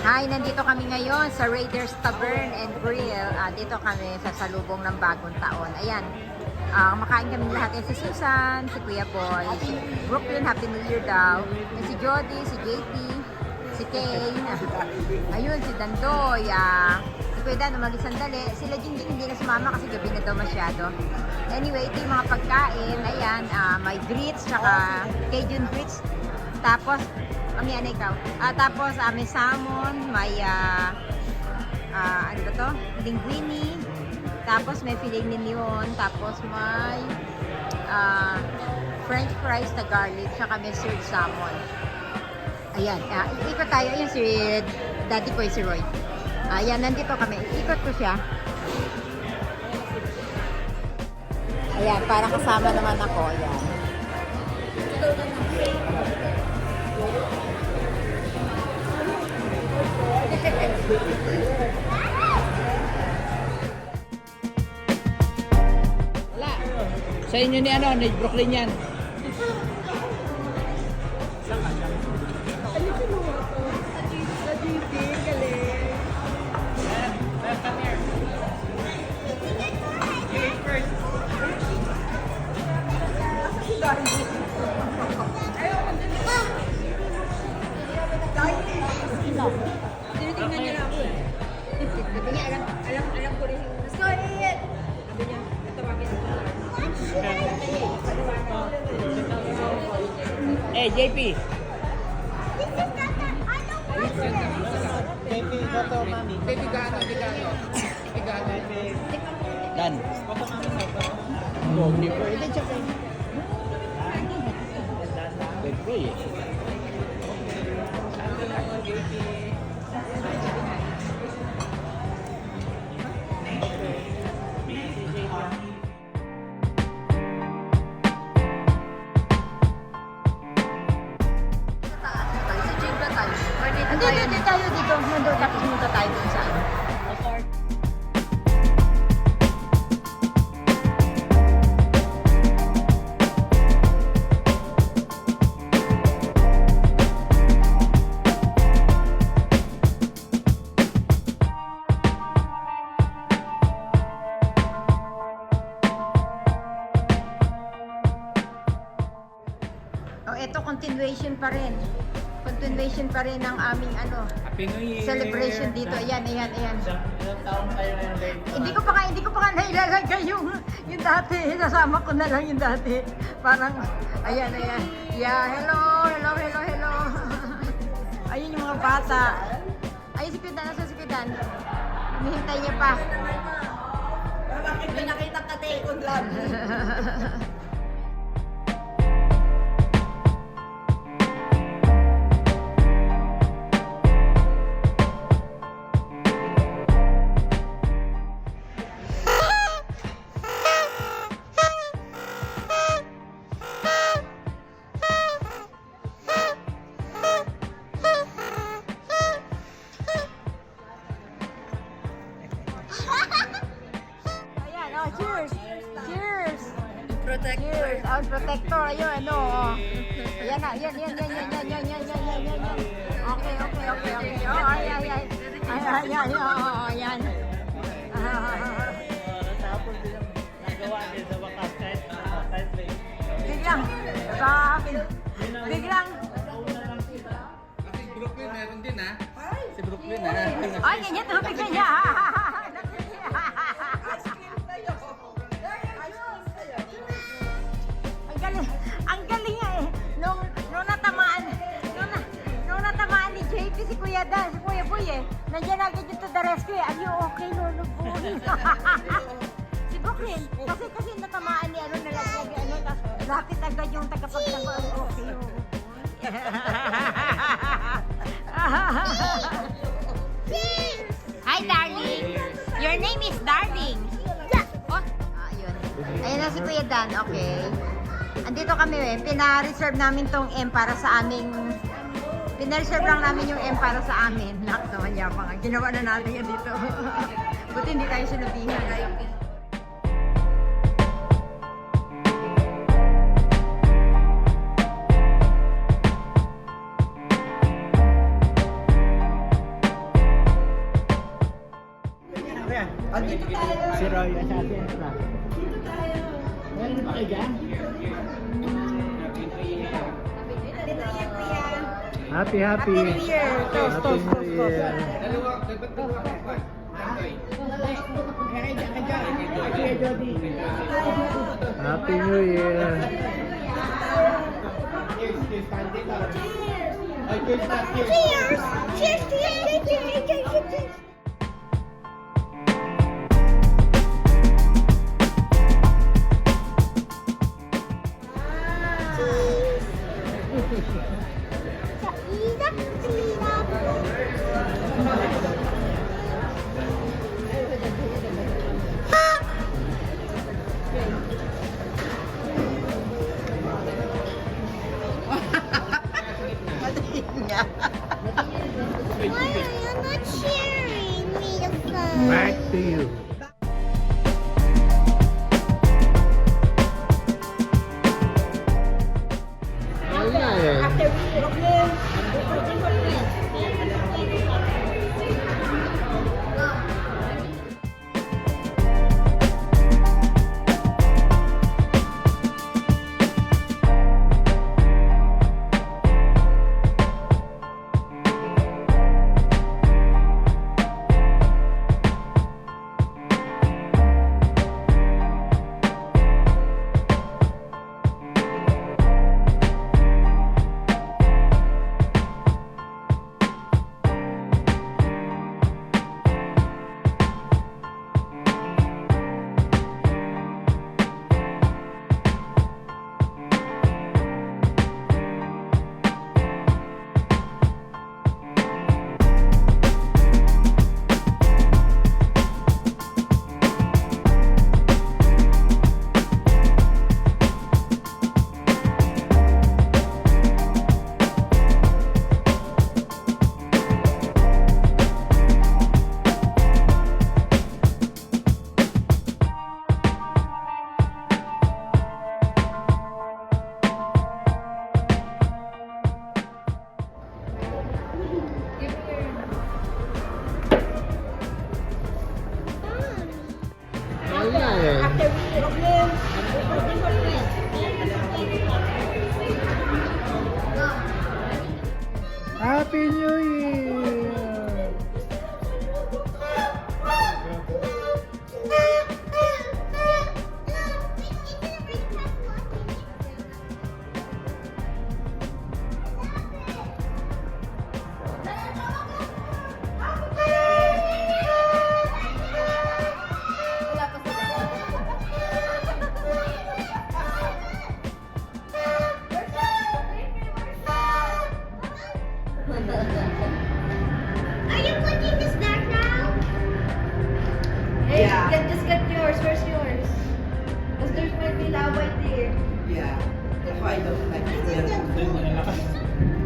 Hi, nandito kami ngayon sa Raiders Tavern and Grill. Dito kami sa salubong ng bagong taon. Ayan, makain kami lahat. Si Susan, si Kuya Boy, si Brooklyn, Happy New Year daw. Yan si Jody, si JP, si Kay. Ayun, si Dandoy. Si Kuya Dan, umalis sandali. Sila Jingjing hindi na sumama kasi gabi na daw masyado. Anyway, ito yung mga pagkain. Ayan, may grits, tsaka Cajun grits. Tapos, ano ikaw? Tapos may salmon, may ano ba to? Linguine. Tapos may filet mignon, tapos may french fries na garlic, saka may seared salmon. Ayan, ikot tayo. Ayan si Daddy ko, si Roy. Ayan, nandito kami. Ikot ko siya. Ayan, para kasama naman ako. Ayan. Wala. Sa inyo ni ni Brooklyn yan. Tinitingnan niya lang ako eh. Sabi niya, alam ko rin. Let's go, Ian! Sabi niya, natawagin ako. JP. Baby gano. Dan. Baby. Hindi tayo dito. Nandun, tapos munta tayo dun sa ano. Oh, ito continuation pa rin. Continuation pa rin ng aming Happy New Year! celebration dito. Ayan. Ilang taon kayo ngayon late? Hindi ko pa nga nailalagay yung dati. Sasama ko na lang yung dati. Parang, ayan. Yeah, hello. Ayun yung mga bata. Ayun si Kudan. Nasa si Kudan? Hinihintay niya pa. Bakit may nakita ka tekon lang? Ayan, oh, cheers! Cheers! Protector. Cheers! Oh, protector, ayun, Ayan na, yan. Okay. Oh, ayan. Tapos din ang nagawa din sa wakas kahit Biglang. Kasi Brooklyn meron din Si Brooklyn Ay, ganyan, tubig na niya. Ang galing nga eh. Nung natamaan ni JP si Kuya Dan, si Kuya Boy eh. Nandiyan agad yung to the rescue eh. Are you okay, Lolo Boy? Si Brooklyn, kasi natamaan ni nalaglag tapos lapit agad yung tagapagtanggol. Okay, Hi, darling. Your name is Darling. Oh, ayun. Ayun na si Kuya Dan, okay. Andito kami pina-reserve namin tong M para sa aming pina-reserve lang namin yung M para sa amin. Nak naman yapang. Ginawa na natin yan dito. Buti hindi tayo sinabihan. dito tayo. Si Roy at sa si Ezra. Dito tayo. Meron ba kayo dyan? Happy New Year, Kuya. Happy, happy. Happy New Year. Toast, Happy toast, New toast, toast. Year. Dalawa, dapat dalawa. Happy New Year. Cheers! Cheers, cheers, cheers, cheers, cheers. Why are you not sharing me the phone? Back to you. After Brooklyn, Brooklyn. After Brooklyn, Brooklyn. Happy New Year. Are you putting this back now? Hey, Yeah. just get yours. Where's yours? Because there's might be lava there. Yeah, that's why I don't like it.